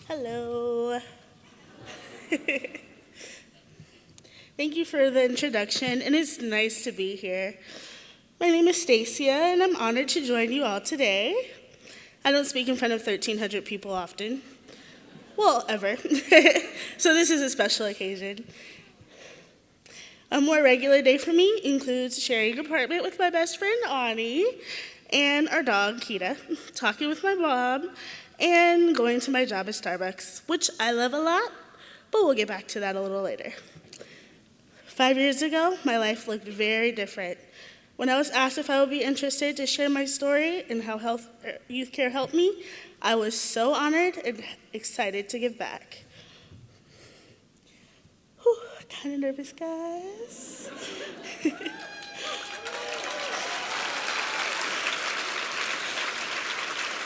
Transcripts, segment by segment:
Hello. Thank you for the introduction, and it's nice to be here. My name is Stacia, and I'm honored to join you all today. I don't speak in front of 1,300 people often. Well, ever. So this is a special occasion. A more regular day for me includes sharing an apartment with my best friend, Ani, and our dog, Kita, talking with my mom, and going to my job at Starbucks, which I love a lot, but we'll get back to that a little later. 5 years ago, my life looked very different. When I was asked if I would be interested to share my story and how youth care helped me, I was so honored and excited to give back. Whew, kind of nervous, guys.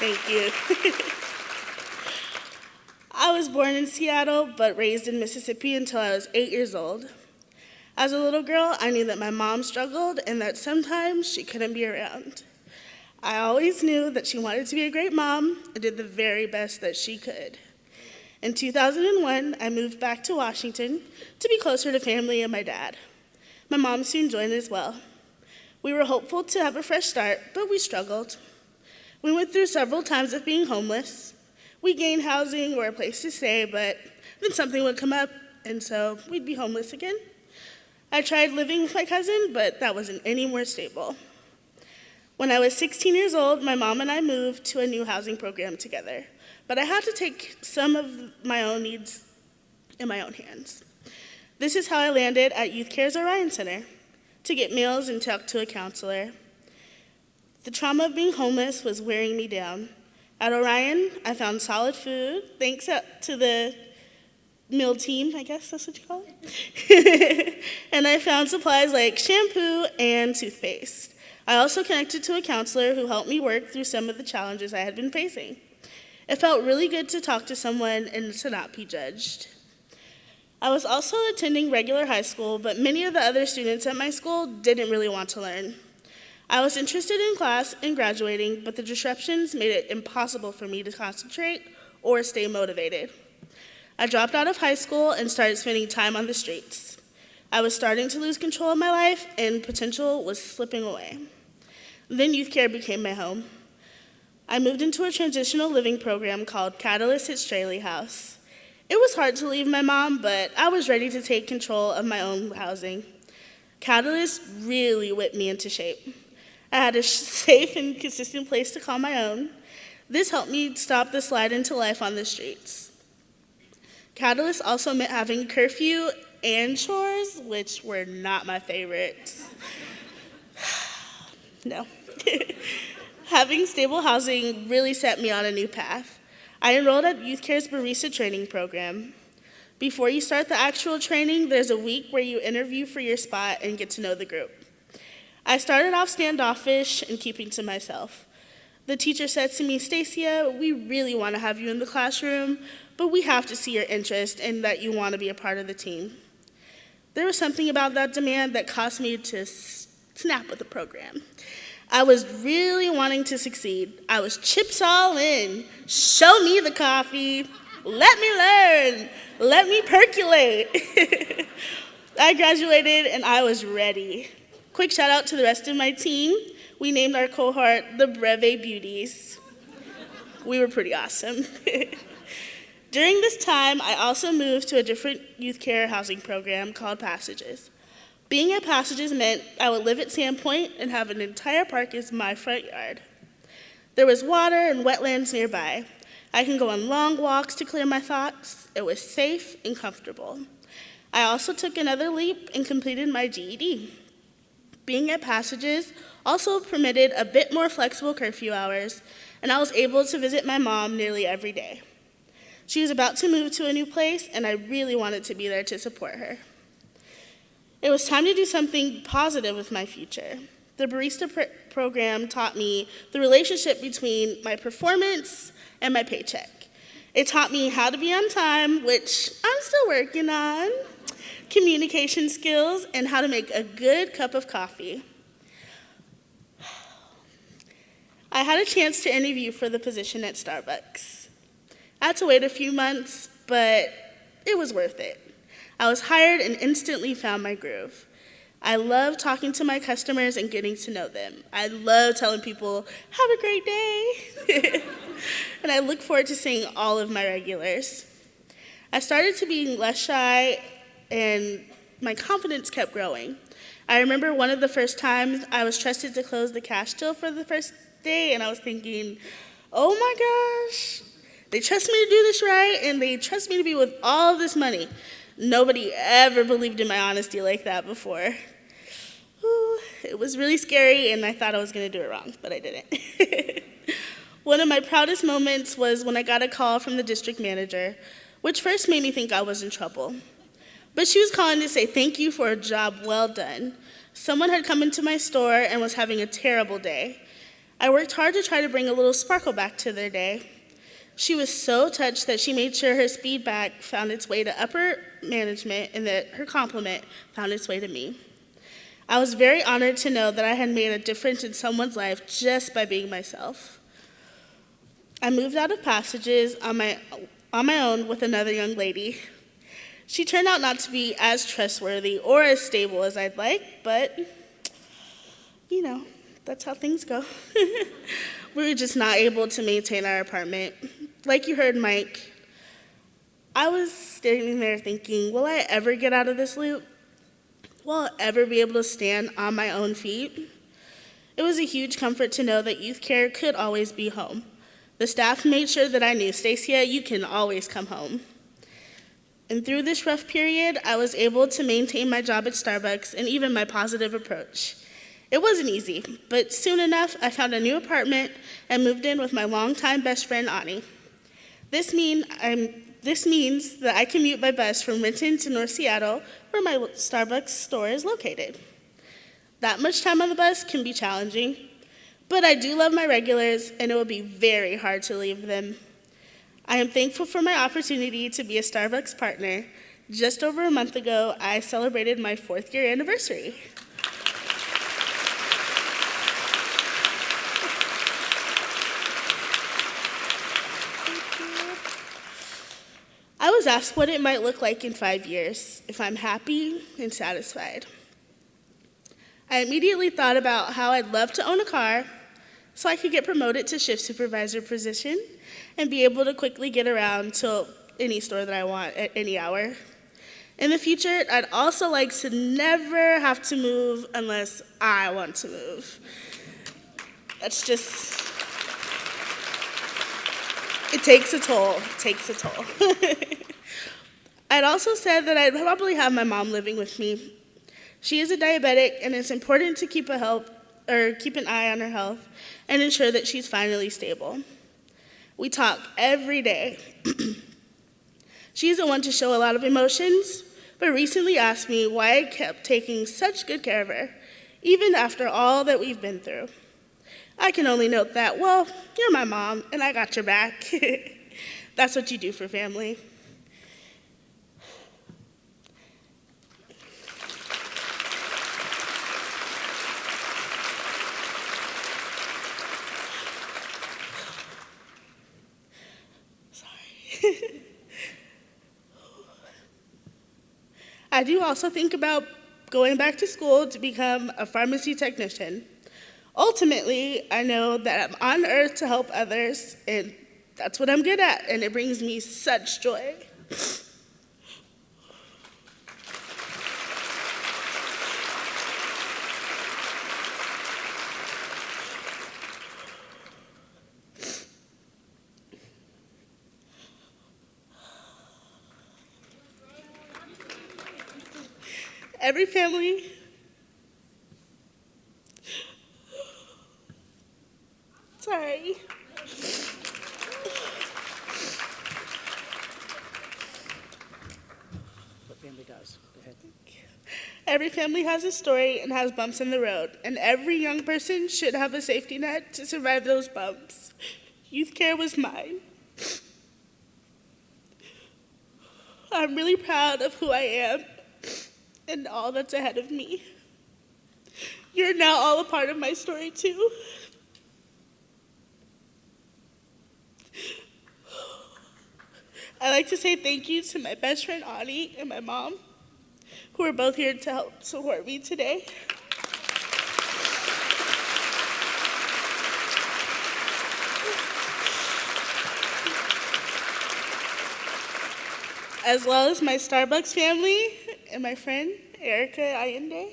Thank you. I was born in Seattle, but raised in Mississippi until I was 8 years old. As a little girl, I knew that my mom struggled and that sometimes she couldn't be around. I always knew that she wanted to be a great mom and did the very best that she could. In 2001, I moved back to Washington to be closer to family and my dad. My mom soon joined as well. We were hopeful to have a fresh start, but we struggled. We went through several times of being homeless. We gained housing or a place to stay, but then something would come up, and so we'd be homeless again. I tried living with my cousin, but that wasn't any more stable. When I was 16 years old, my mom and I moved to a new housing program together, but I had to take some of my own needs in my own hands. This is how I landed at YouthCare's Orion Center, to get meals and talk to a counselor. The trauma of being homeless was wearing me down. At Orion, I found solid food, thanks to the meal team, I guess that's what you call it. And I found supplies like shampoo and toothpaste. I also connected to a counselor who helped me work through some of the challenges I had been facing. It felt really good to talk to someone and to not be judged. I was also attending regular high school, but many of the other students at my school didn't really want to learn. I was interested in class and graduating, but the disruptions made it impossible for me to concentrate or stay motivated. I dropped out of high school and started spending time on the streets. I was starting to lose control of my life, and potential was slipping away. Then youth care became my home. I moved into a transitional living program called Catalyst at Straley House. It was hard to leave my mom, but I was ready to take control of my own housing. Catalyst really whipped me into shape. I had a safe and consistent place to call my own. This helped me stop the slide into life on the streets. Catalyst also meant having curfew and chores, which were not my favorites. No. Having stable housing really set me on a new path. I enrolled at YouthCare's barista training program. Before you start the actual training, there's a week where you interview for your spot and get to know the group. I started off standoffish and keeping to myself. The teacher said to me, "Stacia, we really want to have you in the classroom, but we have to see your interest and that you want to be a part of the team." There was something about that demand that caused me to snap with the program. I was really wanting to succeed. I was chips all in. Show me the coffee. Let me learn. Let me percolate. I graduated and I was ready. Quick shout out to the rest of my team. We named our cohort the Breve Beauties. We were pretty awesome. During this time, I also moved to a different youth care housing program called Passages. Being at Passages meant I would live at Sandpoint and have an entire park as my front yard. There was water and wetlands nearby. I can go on long walks to clear my thoughts. It was safe and comfortable. I also took another leap and completed my GED. Being at Passages also permitted a bit more flexible curfew hours, and I was able to visit my mom nearly every day. She was about to move to a new place, and I really wanted to be there to support her. It was time to do something positive with my future. The barista program taught me the relationship between my performance and my paycheck. It taught me how to be on time, which I'm still working on, communication skills, and how to make a good cup of coffee. I had a chance to interview for the position at Starbucks. I had to wait a few months, but it was worth it. I was hired and instantly found my groove. I love talking to my customers and getting to know them. I love telling people, have a great day. And I look forward to seeing all of my regulars. I started to be less shy and my confidence kept growing. I remember one of the first times I was trusted to close the cash till for the first day, and I was thinking, oh my gosh, they trust me to do this right, and they trust me to be with all of this money. Nobody ever believed in my honesty like that before. Ooh, it was really scary, and I thought I was going to do it wrong, but I didn't. One of my proudest moments was when I got a call from the district manager, which first made me think I was in trouble. But she was calling to say thank you for a job well done. Someone had come into my store and was having a terrible day. I worked hard to try to bring a little sparkle back to their day. She was so touched that she made sure her feedback found its way to upper management and that her compliment found its way to me. I was very honored to know that I had made a difference in someone's life just by being myself. I moved out of Passages on my own with another young lady. She turned out not to be as trustworthy or as stable as I'd like, but, that's how things go. We were just not able to maintain our apartment. Like you heard Mike, I was standing there thinking, will I ever get out of this loop? Will I ever be able to stand on my own feet? It was a huge comfort to know that YouthCare could always be home. The staff made sure that I knew, Stacia, you can always come home. And through this rough period, I was able to maintain my job at Starbucks and even my positive approach. It wasn't easy, but soon enough, I found a new apartment and moved in with my longtime best friend, Ani. This means that I commute by bus from Renton to North Seattle, where my Starbucks store is located. That much time on the bus can be challenging, but I do love my regulars, and it will be very hard to leave them. I am thankful for my opportunity to be a Starbucks partner. Just over a month ago, I celebrated my 4th year anniversary. I was asked what it might look like in 5 years if I'm happy and satisfied. I immediately thought about how I'd love to own a car so I could get promoted to shift supervisor position and be able to quickly get around to any store that I want at any hour. In the future, I'd also like to never have to move unless I want to move. That's just, it takes a toll, I'd also said that I'd probably have my mom living with me. She is a diabetic, and it's important to keep an eye on her health and ensure that she's finally stable. We talk every day. She isn't one to show a lot of emotions, but recently asked me why I kept taking such good care of her, even after all that we've been through. I can only note that, well, you're my mom, and I got your back. That's what you do for family. I do also think about going back to school to become a pharmacy technician. Ultimately, I know that I'm on earth to help others, and that's what I'm good at, and it brings me such joy. Every family sorry. What family does? Go ahead. Every family has a story and has bumps in the road, and every young person should have a safety net to survive those bumps. YouthCare was mine. I'm really proud of who I am and all that's ahead of me. You're now all a part of my story too. like to say thank you to my best friend Ani and my mom, who are both here to help support me today. As well as my Starbucks family and my friend Erica Allende.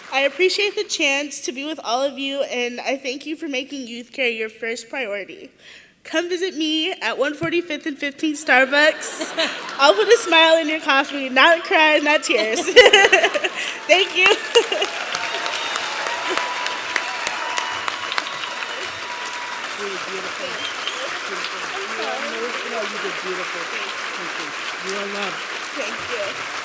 I appreciate the chance to be with all of you, and I thank you for making youth care your first priority. Come visit me at 145th and 15th Starbucks. I'll put a smile in your coffee, not cries, not tears. Thank you. Really beautiful. Beautiful. You are emotional. You did beautiful. Thank you. You are loved. Thank you.